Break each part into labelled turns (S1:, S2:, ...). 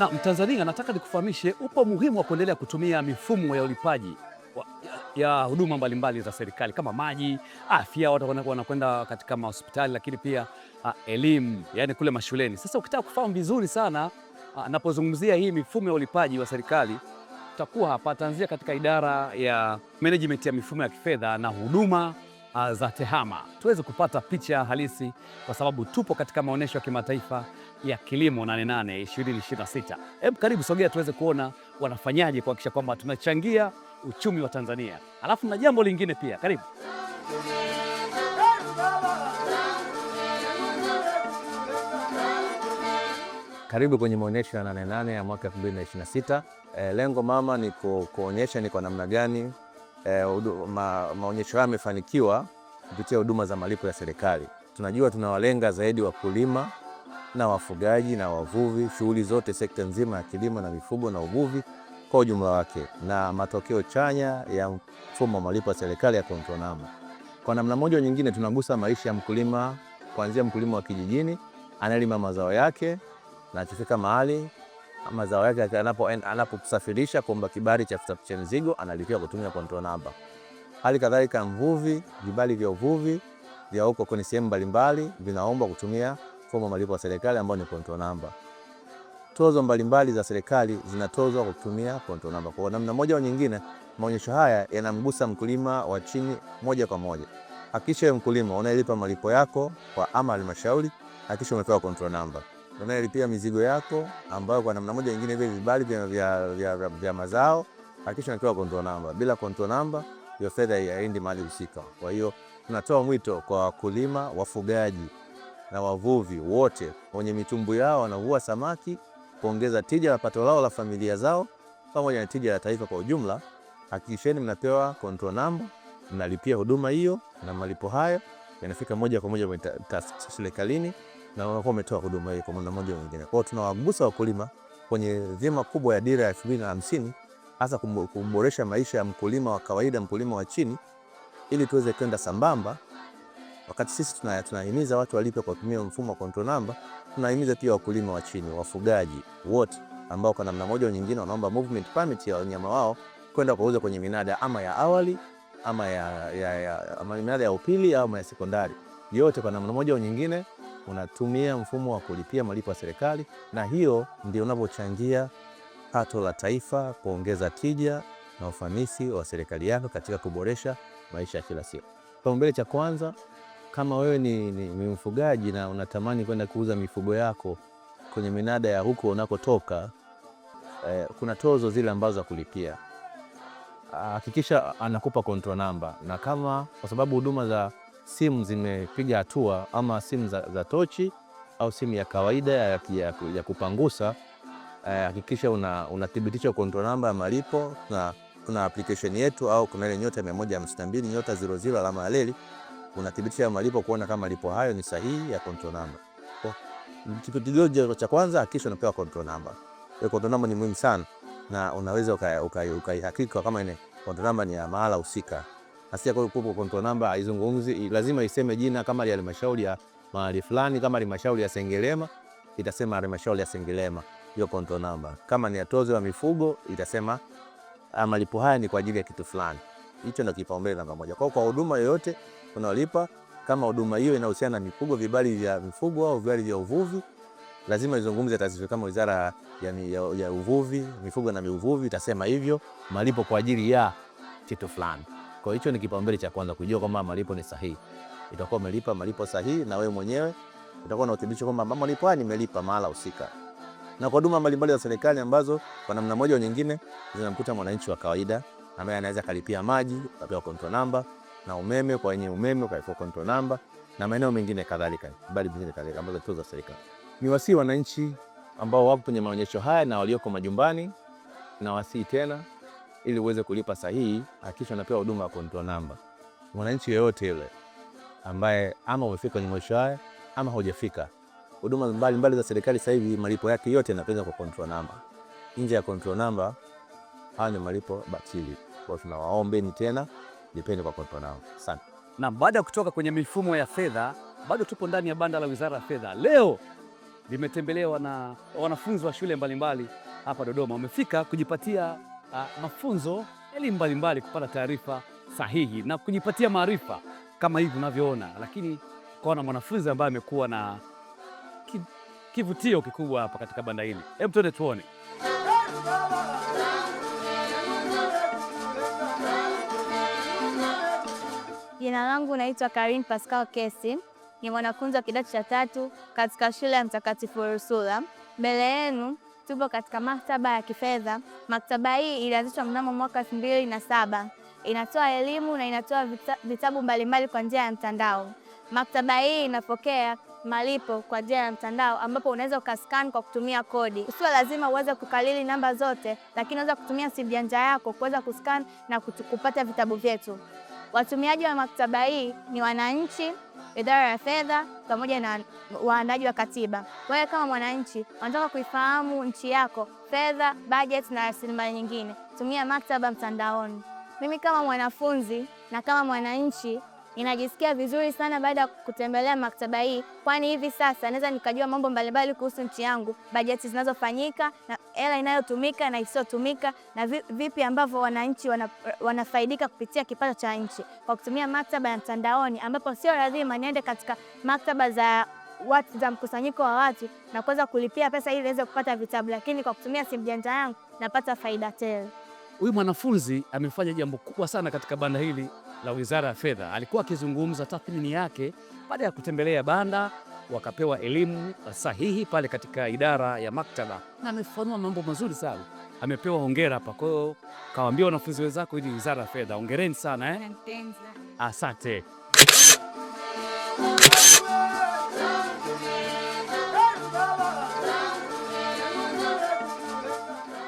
S1: Na Mtanzania, nataka nikufahamishe upo umuhimu wa kuendelea kutumia mifumo ya ulipaji ya huduma mbalimbali za serikali kama maji, afya, watu wanakwenda katika mahospitali, lakini pia elimu, yani kule mashuleni. Sasa ukitaka kufahamu vizuri sana napozungumzia hii mifumo ya ulipaji wa serikali, tutakuwa hapa tanzia katika idara ya management ya mifumo ya kifedha na huduma za TEHAMA, tuweze kupata picha halisi, kwa sababu tupo katika maonyesho ya kimataifa ya kilimo 88 2026. Hebu karibu, sogea tuweze kuona wanafanyaje kuhakikisha kwamba tunachangia uchumi wa Tanzania. Alafu na jambo lingine pia, karibu.
S2: Karibu kwenye maonyesho ya 88 ya mwaka 2026. Lengo mama ni kuonyesha ni kwa namna gani maonyesho haya yamefanikiwa kupitia huduma za malipo ya serikali. Tunajua tunawalenga zaidi wakulima na wafugaji na wavuvi, shughuli zote, sekta nzima ya kilimo na mifugo na uvuvi kwa ujumla wake, na matokeo chanya ya mfumo wa malipo ya serikali ya control number. Kwa namna moja au nyingine tunagusa maisha ya mkulima, kuanzia mkulima wa kijijini analima mazao yake, na akifika mahali mazao yake anaposafirisha kuomba kibali cha kusafirisha mizigo analipia kutumia control number. Hali kadhalika mvuvi, vibali vya uvuvi vya huko kwenye sehemu mbalimbali vinaomba kutumia mfumo wa malipo ya serikali ambao ni control number. Tozo mbalimbali za serikali zinatozwa kwa kutumia control number. Kwa namna moja au nyingine, maonyesho haya yanamgusa mkulima wa chini moja kwa moja. Hakikisha mkulima unayelipa malipo yako kwa ama halmashauri, hakikisha umepewa control number. Unayelipia mizigo yako ambayo kwa namna moja nyingine vile vibali vya mazao, hakikisha umepewa control number. Bila control number, hiyo fedha haiendi mahali husika. Kwa hiyo tunatoa mwito kwa wakulima, wafugaji na wavuvi wote wenye mitumbu yao wanavua samaki kuongeza tija ya pato lao la familia zao pamoja na tija ya taifa kwa ujumla. Hakikisheni mnapewa control number, mnalipia huduma hiyo, na malipo hayo yanafika moja kwa moja kwenye serikalini na wanakuwa wametoa huduma hiyo kwa namna moja au nyingine. Kwa hiyo tunawagusa wakulima kwenye dhima kubwa ya dira ya 2050, hasa kuboresha maisha ya mkulima wa kawaida, mkulima wa chini, ili tuweze kwenda sambamba. Wakati sisi tunahimiza watu walipe kwa kutumia mfumo wa control number, tunahimiza pia wakulima wa chini, wafugaji wote ambao kwa namna moja au nyingine wanaomba movement permit ya wanyama wao kwenda kuuza kwenye minada ama ya awali ama ama minada ya upili au ya sekondari, yote kwa namna moja au nyingine unatumia mfumo wa kulipia malipo ya serikali, na hiyo ndio unavyochangia pato la taifa, kuongeza tija na ufanisi wa serikali yako katika kuboresha maisha ya kila siku. Kipaumbele cha kwanza, kama wewe ni mfugaji na unatamani kwenda kuuza mifugo yako kwenye minada ya huko unakotoka, kuna tozo zile ambazo za kulipia. Hakikisha anakupa control number, na kama kwa sababu huduma za simu zimepiga hatua, ama simu za tochi au simu ya kawaida ya kupangusa, hakikisha unathibitisha control number ya malipo, na kuna application yetu au kuna ile nyota 152 nyota 00 alama ya leli, unathibitisha malipo kuona kama malipo hayo ni sahihi ya control number. Kitu cha kwanza, hakikisha unapewa control number. Hiyo control number ni muhimu sana, na unaweza ukaihakiki kama ile control number ni ya mahala husika. Asia kwa control number haizungumzi, lazima iseme jina, kama ya halmashauri ya mahali fulani, kama halmashauri ya Sengerema itasema halmashauri ya Sengerema hiyo control number. Kama ni tozo ya mifugo itasema malipo haya ni kwa ajili ya kitu fulani. Hicho ndio kipaumbele namba moja. Kwa huduma yoyote unalipa, kama huduma hiyo inahusiana na mifugo, vibali vya mifugo au vibali vya uvuvi, lazima izungumze taasisi kama Wizara ya Uvuvi, Mifugo na Uvuvi itasema hivyo, malipo kwa ajili ya kitu fulani. Kwa hicho ni kipaumbele cha kwanza, kujua kama malipo ni sahihi. Itakuwa umelipa malipo sahihi, na wewe mwenyewe utakuwa na uthibitisho kwamba malipo haya nimelipa mahala husika. Na kwa huduma mbalimbali za serikali ambazo kwa namna moja au nyingine zinamkuta mwananchi wa kawaida, ambaye anaweza kalipia maji kwa control number, na umeme kwa wenye umeme kwa control number, na maeneo mengine kadhalika, bali vingine kadhalika ambazo tozo za serikali. Ni wasii wananchi ambao wako kwenye maonyesho haya na walioko majumbani, na wasii tena, ili uweze kulipa sahihi, hakikisha unapewa huduma ya control number. Mwananchi yeyote yule ambaye ama umefika kwenye maonyesho haya ama hujafika, huduma mbalimbali za serikali sasa hivi malipo yake yote yanapelekwa kwa control number. Nje ya control number haya ni malipo batili. Kwa tunawaombeni tena lipeni kwa control number. Asante.
S1: Na baada ya kutoka kwenye mifumo ya fedha, bado tupo ndani ya banda la Wizara ya Fedha. Leo limetembelewa na wanafunzi wa shule mbalimbali hapa Dodoma. Wamefika kujipatia mafunzo, elimu mbalimbali, kupata taarifa sahihi na kujipatia maarifa kama hivi unavyoona, lakini kwa mwanafunzi ambaye amekuwa na kivutio kikubwa hapa katika banda hili. Hebu tuende tuone.
S3: Jina langu naitwa Karin Pascal Kesi, ni mwanafunzi wa kidato cha 3 katika shule ya Mtakatifu Ursula. Mbele yenu tupo katika maktaba ya kifedha. Maktaba hii ilianzishwa mnamo mwaka 2007. Inatoa elimu na inatoa vitabu mbalimbali kwa njia ya mtandao. Maktaba hii inapokea malipo kwa njia ya mtandao, ambapo unaweza ukascan kwa kutumia kodi. Sio lazima uweze kukalili namba zote, lakini unaweza kutumia simu janja yako kuweza kuscan na kupata vitabu vyetu. Watumiaji wa maktaba hii ni wananchi, idara ya fedha pamoja na waandaji wa katiba. Wewe kama mwananchi unataka kuifahamu nchi yako, fedha, budget na rasilimali nyingine, tumia maktaba mtandaoni. Mimi kama mwanafunzi na kama mwananchi ninajisikia vizuri sana baada ya kutembelea maktaba hii, kwani hivi sasa naweza nikajua mambo mbalimbali kuhusu nchi yangu, bajeti zinazofanyika na hela inayotumika na isiyotumika, na vipi ambavyo wananchi wanafaidika kupitia kipato cha nchi kwa kutumia maktaba ya mtandaoni, ambapo sio lazima niende katika maktaba za mkusanyiko wa watu na kuweza kulipia pesa ili niweze kupata vitabu, lakini kwa kutumia simu janja yangu napata faida tele.
S1: Huyu mwanafunzi amefanya jambo kubwa sana katika banda hili la Wizara ya Fedha. Alikuwa akizungumza tathmini yake baada ya kutembelea banda, wakapewa elimu sahihi pale katika idara ya maktaba, na amefanua mambo mazuri sana. Amepewa hongera hapa. Kwa hiyo kawaambia wanafunzi wenzako, hii Wizara ya Fedha, hongereni sana Asante.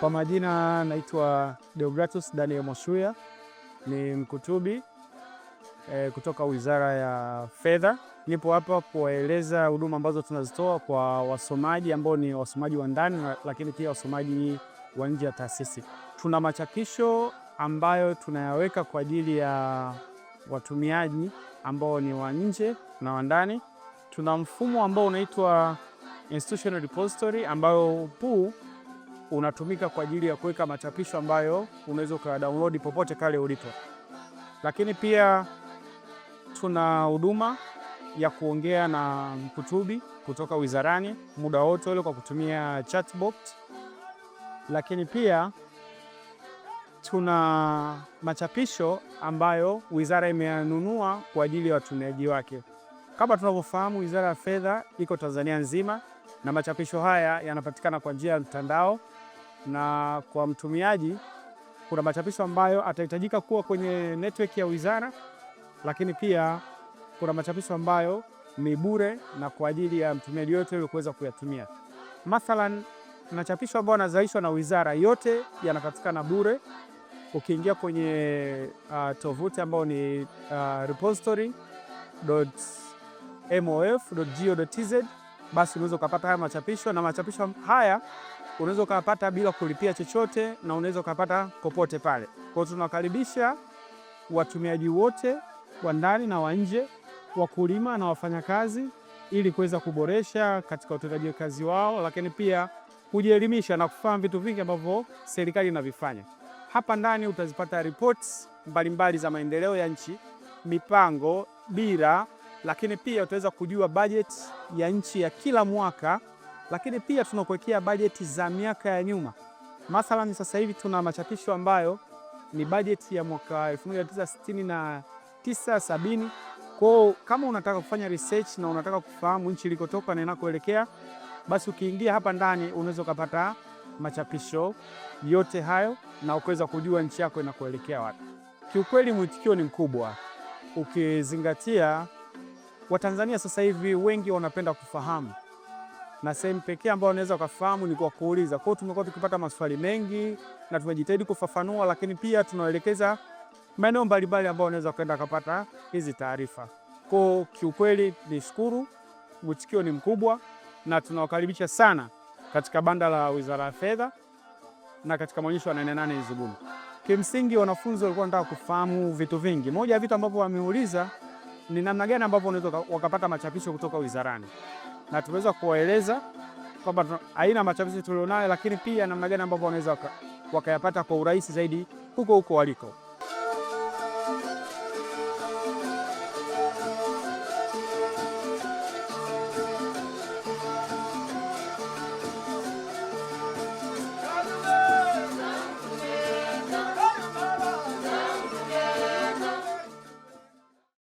S4: Kwa majina naitwa Deogratus Daniel Moshuya, ni mkutubi kutoka Wizara ya Fedha. Nipo hapa kuwaeleza huduma ambazo tunazitoa kwa wasomaji ambao ni wasomaji wa ndani, lakini pia wasomaji wa nje ya taasisi. Tuna machapisho ambayo tunayaweka kwa ajili ya watumiaji ambao ni wa nje na wa ndani. Tuna mfumo ambao unaitwa Institutional Repository ambao unatumika kwa ajili ya kuweka machapisho ambayo unaweza ukadownload popote kale ulipo. Lakini pia tuna huduma ya kuongea na mkutubi kutoka wizarani muda wote ule kwa kutumia chatbot. Lakini pia tuna machapisho ambayo wizara imeyanunua kwa ajili ya watumiaji wake. Kama tunavyofahamu, Wizara ya Fedha iko Tanzania nzima na machapisho haya yanapatikana kwa njia ya mtandao, na kwa mtumiaji kuna machapisho ambayo atahitajika kuwa kwenye network ya wizara, lakini pia kuna machapisho ambayo ni bure na kwa ajili ya mtumiaji yote ili kuweza kuyatumia. Mathalan, machapisho ambayo yanazalishwa na wizara yote yanapatikana bure. Ukiingia kwenye tovuti ambayo ni repository.mof.go.tz, basi unaweza ukapata haya machapisho, na machapisho haya unaweza ukapata bila kulipia chochote na unaweza ukapata popote pale. Kwa hiyo tunawakaribisha watumiaji wote wa ndani na wa nje, wakulima na wafanyakazi, ili kuweza kuboresha katika utendaji wa kazi wao, lakini pia kujielimisha na kufahamu vitu vingi ambavyo serikali inavifanya. Hapa ndani utazipata reports mbalimbali za maendeleo ya nchi, mipango, dira, lakini pia utaweza kujua budget ya nchi ya kila mwaka, lakini pia tunakuwekea bajeti za miaka ya nyuma. Mathalan, sasa hivi tuna machapisho ambayo ni bajeti ya mwaka 1969 70. Kwa kama unataka kufanya research na unataka kufahamu nchi ilikotoka na inakoelekea, basi ukiingia hapa ndani unaweza kupata machapisho yote hayo na ukaweza kujua nchi yako inakoelekea wapi. Kiukweli mwitikio ni mkubwa, ukizingatia Watanzania sasa hivi wengi wanapenda kufahamu, na sehemu pekee ambayo unaweza kufahamu ni kwa kuuliza. Kwa hiyo tumekuwa tukipata maswali mengi na tumejitahidi kufafanua, lakini pia tunaelekeza maeneo mbalimbali ambayo unaweza kwenda kupata hizi taarifa. Kwa kiukweli nishukuru, mwitikio ni mkubwa na tunawakaribisha sana katika banda la Wizara ya Fedha na katika maonyesho ya 88 Izuguma. Kimsingi wanafunzi walikuwa wanataka kufahamu vitu vingi. Moja ya vitu ambavyo wameuliza ni namna gani ambavyo unaweza wakapata machapisho kutoka wizarani, na tumeweza kuwaeleza kwamba aina machapisho tulionayo, lakini pia namna gani ambavyo wanaweza wakayapata kwa urahisi zaidi huko waliko.